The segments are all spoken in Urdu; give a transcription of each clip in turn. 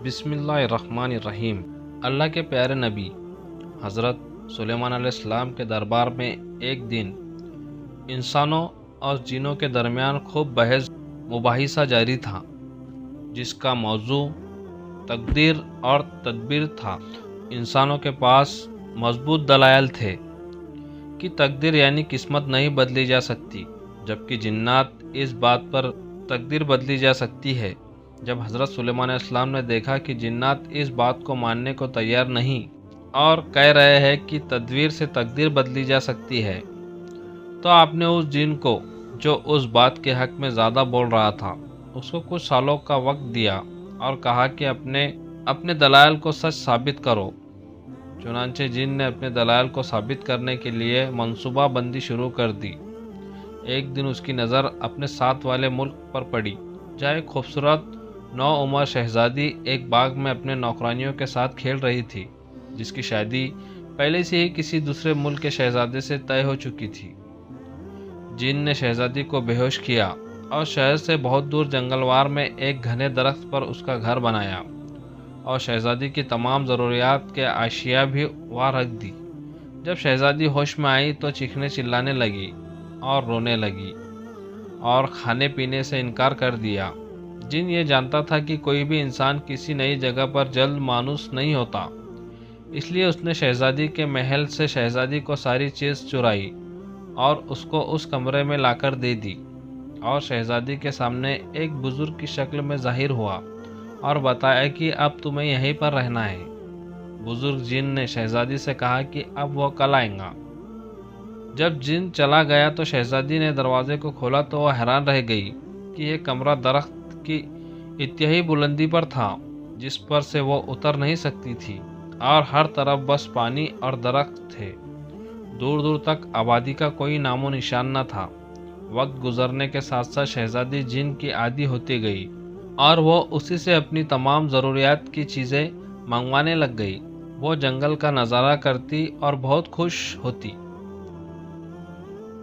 بسم اللہ الرحمن الرحیم۔ اللہ کے پیارے نبی حضرت سلیمان علیہ السلام کے دربار میں ایک دن انسانوں اور جنوں کے درمیان خوب بحث مباحثہ جاری تھا، جس کا موضوع تقدیر اور تدبیر تھا۔ انسانوں کے پاس مضبوط دلائل تھے کہ تقدیر یعنی قسمت نہیں بدلی جا سکتی، جبکہ جنات اس بات پر تقدیر بدلی جا سکتی ہے۔ جب حضرت سلیمان علیہ السلام نے دیکھا کہ جنات اس بات کو ماننے کو تیار نہیں اور کہہ رہے ہیں کہ تدبیر سے تقدیر بدلی جا سکتی ہے، تو آپ نے اس جن کو جو اس بات کے حق میں زیادہ بول رہا تھا اس کو کچھ سالوں کا وقت دیا اور کہا کہ اپنے دلائل کو سچ ثابت کرو۔ چنانچہ جن نے اپنے دلائل کو ثابت کرنے کے لیے منصوبہ بندی شروع کر دی۔ ایک دن اس کی نظر اپنے ساتھ والے ملک پر پڑی، جہاں ایک خوبصورت نوعمر شہزادی ایک باغ میں اپنے نوکرانیوں کے ساتھ کھیل رہی تھی، جس کی شادی پہلے سے ہی کسی دوسرے ملک کے شہزادے سے طے ہو چکی تھی۔ جن نے شہزادی کو بے ہوش کیا اور شہر سے بہت دور جنگلوار میں ایک گھنے درخت پر اس کا گھر بنایا اور شہزادی کی تمام ضروریات کے اشیاء بھی وہاں رکھ دی۔ جب شہزادی ہوش میں آئی تو چیخنے چلانے لگی اور رونے لگی اور کھانے پینے سے انکار کر دیا۔ جن یہ جانتا تھا کہ کوئی بھی انسان کسی نئی جگہ پر جلد مانوس نہیں ہوتا، اس لیے اس نے شہزادی کے محل سے شہزادی کو ساری چیز چرائی اور اس کو اس کمرے میں لا کر دے دی، اور شہزادی کے سامنے ایک بزرگ کی شکل میں ظاہر ہوا اور بتایا کہ اب تمہیں یہیں پر رہنا ہے۔ بزرگ جن نے شہزادی سے کہا کہ اب وہ کل آئیں گا۔ جب جن چلا گیا تو شہزادی نے دروازے کو کھولا تو وہ حیران رہ گئی کہ یہ کمرہ درخت کی انتہائی بلندی پر تھا، جس پر سے وہ اتر نہیں سکتی تھی، اور ہر طرف بس پانی اور درخت تھے۔ دور دور تک آبادی کا کوئی نام و نشان نہ تھا۔ وقت گزرنے کے ساتھ ساتھ شہزادی جن کی عادی ہوتی گئی اور وہ اسی سے اپنی تمام ضروریات کی چیزیں منگوانے لگ گئی۔ وہ جنگل کا نظارہ کرتی اور بہت خوش ہوتی۔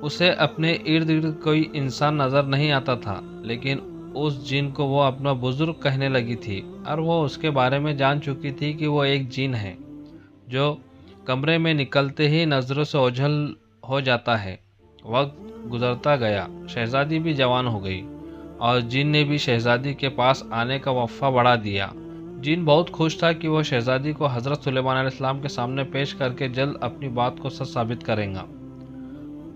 اسے اپنے ارد گرد کوئی انسان نظر نہیں آتا تھا، لیکن اس جن کو وہ اپنا بزرگ کہنے لگی تھی، اور وہ اس کے بارے میں جان چکی تھی کہ وہ ایک جن ہے جو کمرے میں نکلتے ہی نظروں سے اوجھل ہو جاتا ہے۔ وقت گزرتا گیا، شہزادی بھی جوان ہو گئی اور جن نے بھی شہزادی کے پاس آنے کا وقفہ بڑھا دیا۔ جن بہت خوش تھا کہ وہ شہزادی کو حضرت سلیمان علیہ السلام کے سامنے پیش کر کے جلد اپنی بات کو سچ ثابت کرے گا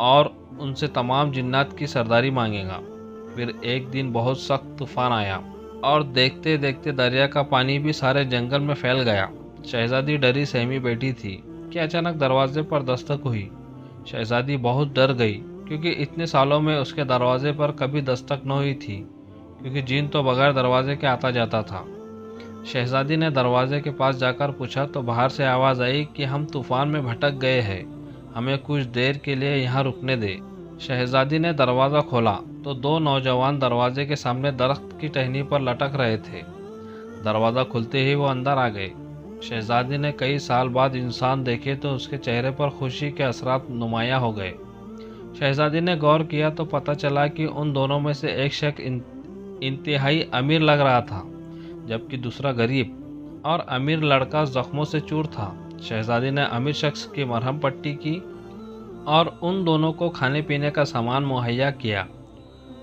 اور ان سے تمام جنات کی سرداری مانگے گا۔ پھر ایک دن بہت سخت طوفان آیا اور دیکھتے دیکھتے دریا کا پانی بھی سارے جنگل میں پھیل گیا۔ شہزادی ڈری سہمی بیٹھی تھی کہ اچانک دروازے پر دستک ہوئی۔ شہزادی بہت ڈر گئی، کیونکہ اتنے سالوں میں اس کے دروازے پر کبھی دستک نہ ہوئی تھی، کیونکہ جن تو بغیر دروازے کے آتا جاتا تھا۔ شہزادی نے دروازے کے پاس جا کر پوچھا تو باہر سے آواز آئی کہ ہم طوفان میں بھٹک گئے ہیں، ہمیں کچھ دیر کے لیے یہاں رکنے دے۔ شہزادی نے دروازہ کھولا تو دو نوجوان دروازے کے سامنے درخت کی ٹہنی پر لٹک رہے تھے۔ دروازہ کھلتے ہی وہ اندر آ گئے۔ شہزادی نے کئی سال بعد انسان دیکھے تو اس کے چہرے پر خوشی کے اثرات نمایاں ہو گئے۔ شہزادی نے غور کیا تو پتہ چلا کہ ان دونوں میں سے ایک شخص انتہائی امیر لگ رہا تھا، جبکہ دوسرا غریب اور امیر لڑکا زخموں سے چور تھا۔ شہزادی نے امیر شخص کی مرہم پٹی کی اور ان دونوں کو کھانے پینے کا سامان مہیا کیا۔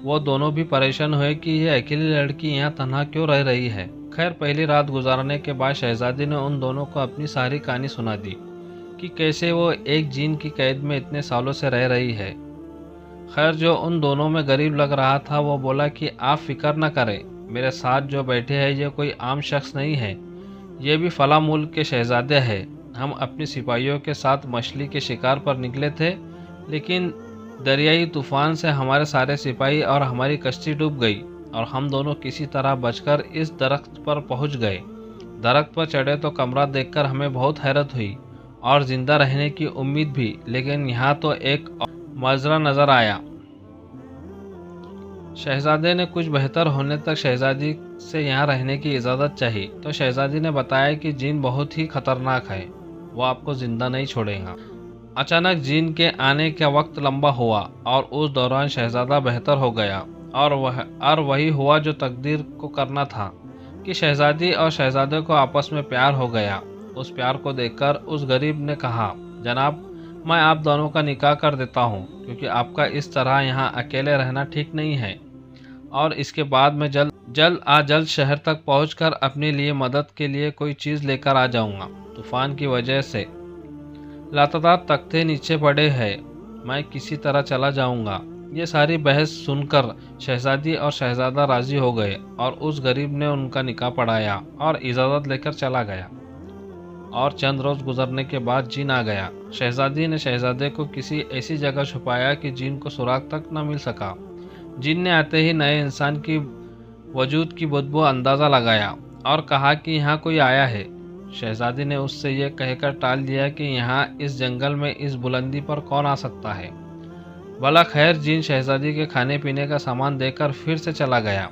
وہ دونوں بھی پریشان ہوئے کہ یہ اکیلی لڑکی یہاں تنہا کیوں رہ رہی ہے۔ خیر، پہلی رات گزارنے کے بعد شہزادی نے ان دونوں کو اپنی ساری کہانی سنا دی کہ کیسے وہ ایک جن کی قید میں اتنے سالوں سے رہ رہی ہے۔ خیر، جو ان دونوں میں غریب لگ رہا تھا وہ بولا کہ آپ فکر نہ کریں، میرے ساتھ جو بیٹھے ہیں یہ کوئی عام شخص نہیں ہے، یہ بھی فلاں ملک کے شہزادے ہیں۔ ہم اپنی سپاہیوں کے ساتھ مچھلی کے شکار پر نکلے تھے، لیکن دریائی طوفان سے ہمارے سارے سپاہی اور ہماری کشتی ڈوب گئی اور ہم دونوں کسی طرح بچ کر اس درخت پر پہنچ گئے۔ درخت پر چڑھے تو کمرہ دیکھ کر ہمیں بہت حیرت ہوئی اور زندہ رہنے کی امید بھی، لیکن یہاں تو ایک مجرا نظر آیا۔ شہزادے نے کچھ بہتر ہونے تک شہزادی سے یہاں رہنے کی اجازت چاہی تو شہزادی نے بتایا کہ جن بہت ہی خطرناک ہے، وہ آپ کو زندہ نہیں چھوڑے گا۔ اچانک جن کے آنے کا وقت لمبا ہوا اور اس دوران شہزادہ بہتر ہو گیا اور وہی ہوا جو تقدیر کو کرنا تھا۔ کہ شہزادی اور شہزادے کو آپس میں پیار ہو گیا۔ اس پیار کو دیکھ کر اس غریب نے کہا، جناب میں آپ دونوں کا نکاح کر دیتا ہوں، کیونکہ آپ کا اس طرح یہاں اکیلے رہنا ٹھیک نہیں ہے، اور اس کے بعد میں جلد شہر تک پہنچ کر اپنے لیے مدد کے لیے کوئی چیز لے کر آ جاؤں گا۔ طوفان کی وجہ سے لاتعداد تختے نیچے پڑے ہیں، میں کسی طرح چلا جاؤں گا۔ یہ ساری بحث سن کر شہزادی اور شہزادہ راضی ہو گئے اور اس غریب نے ان کا نکاح پڑھایا اور اجازت لے کر چلا گیا۔ اور چند روز گزرنے کے بعد جن آ گیا۔ شہزادی نے شہزادے کو کسی ایسی جگہ چھپایا کہ جن کو سراغ تک نہ مل سکا۔ جن نے آتے ہی نئے انسان کی وجود کی بدبو اندازہ لگایا اور کہا کہ یہاں کوئی آیا ہے۔ شہزادی نے اس سے یہ کہہ کر ٹال دیا کہ یہاں اس جنگل میں اس بلندی پر کون آ سکتا ہے۔ بھلا خیر جن شہزادی کے کھانے پینے کا سامان دے کر پھر سے چلا گیا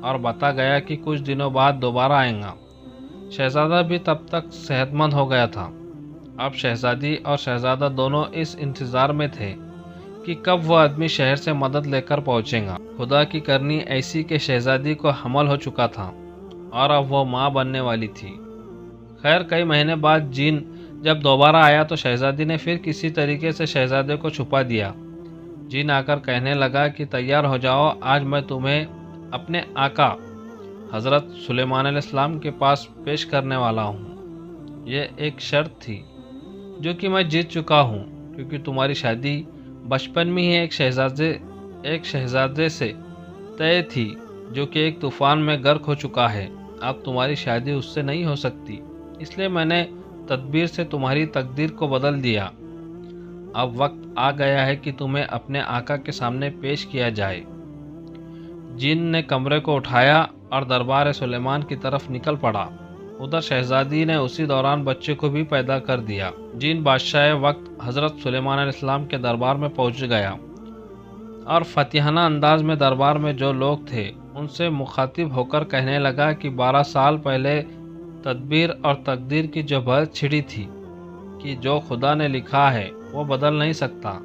اور بتا گیا کہ کچھ دنوں بعد دوبارہ آئیں گا۔ شہزادہ بھی تب تک صحت مند ہو گیا تھا۔ اب شہزادی اور شہزادہ دونوں اس انتظار میں تھے کہ کب وہ آدمی شہر سے مدد لے کر پہنچے گا۔ خدا کی کرنی ایسی کہ شہزادی کو حمل ہو چکا تھا اور اب وہ ماں بننے والی تھی۔ خیر کئی مہینے بعد جن جب دوبارہ آیا تو شہزادی نے پھر کسی طریقے سے شہزادے کو چھپا دیا۔ جن آ کر کہنے لگا کہ تیار ہو جاؤ، آج میں تمہیں اپنے آقا حضرت سلیمان علیہ السلام کے پاس پیش کرنے والا ہوں۔ یہ ایک شرط تھی جو کہ میں جیت چکا ہوں، کیونکہ تمہاری شادی بچپن میں ہی ایک شہزادے سے طے تھی جو کہ ایک طوفان میں غرق ہو چکا ہے۔ اب تمہاری شادی اس سے نہیں ہو سکتی، اس لیے میں نے تدبیر سے تمہاری تقدیر کو بدل دیا۔ اب وقت آ گیا ہے کہ تمہیں اپنے آقا کے سامنے پیش کیا جائے۔ جن نے کمرے کو اٹھایا اور دربار سلیمان کی طرف نکل پڑا۔ ادھر شہزادی نے اسی دوران بچے کو بھی پیدا کر دیا۔ جن بادشاہ وقت حضرت سلیمان علیہ السلام کے دربار میں پہنچ گیا اور فاتحانہ انداز میں دربار میں جو لوگ تھے ان سے مخاطب ہو کر کہنے لگا کہ 12 سال پہلے تدبیر اور تقدیر کی جو بحث چھڑی تھی کہ جو خدا نے لکھا ہے وہ بدل نہیں سکتا۔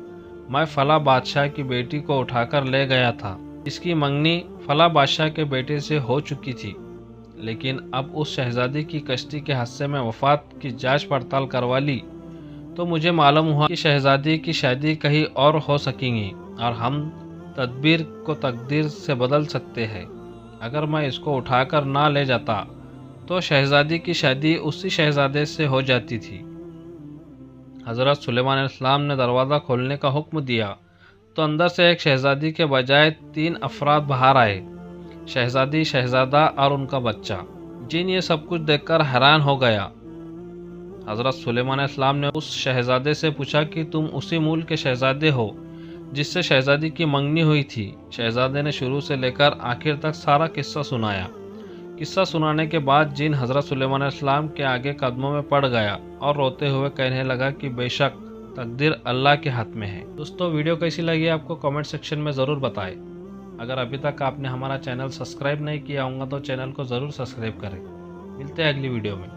میں فلاں بادشاہ کی بیٹی کو اٹھا کر لے گیا تھا، اس کی منگنی فلاں بادشاہ کے بیٹے سے ہو چکی تھی، لیکن اب اس شہزادی کی کشتی کے حادثے میں وفات کی جانچ پڑتال کروا لی تو مجھے معلوم ہوا کہ شہزادی کی شادی کہیں اور ہو سکیں گی اور ہم تدبیر کو تقدیر سے بدل سکتے ہیں۔ اگر میں اس کو اٹھا کر نہ لے جاتا تو شہزادی کی شادی اسی شہزادے سے ہو جاتی تھی۔ حضرت سلیمان علیہ السلام نے دروازہ کھولنے کا حکم دیا تو اندر سے ایک شہزادی کے بجائے 3 افراد باہر آئے، شہزادی، شہزادہ اور ان کا بچہ۔ جن یہ سب کچھ دیکھ کر حیران ہو گیا۔ حضرت سلیمان علیہ السلام نے اس شہزادے سے پوچھا کہ تم اسی ملک کے شہزادے ہو جس سے شہزادی کی منگنی ہوئی تھی؟ شہزادے نے شروع سے لے کر آخر تک سارا قصہ سنایا۔ قصہ سنانے کے بعد جن حضرت سلیمان علیہ السلام کے آگے قدموں میں پڑ گیا اور روتے ہوئے کہنے لگا کہ بے شک تقدیر اللہ کے ہاتھ میں ہے۔ دوستو ویڈیو کیسی لگی آپ کو کامنٹ سیکشن میں ضرور بتائیں۔ اگر ابھی تک آپ نے ہمارا چینل سبسکرائب نہیں کیا ہوگا تو چینل کو ضرور سبسکرائب کریں۔ ملتے ہیں اگلی ویڈیو میں۔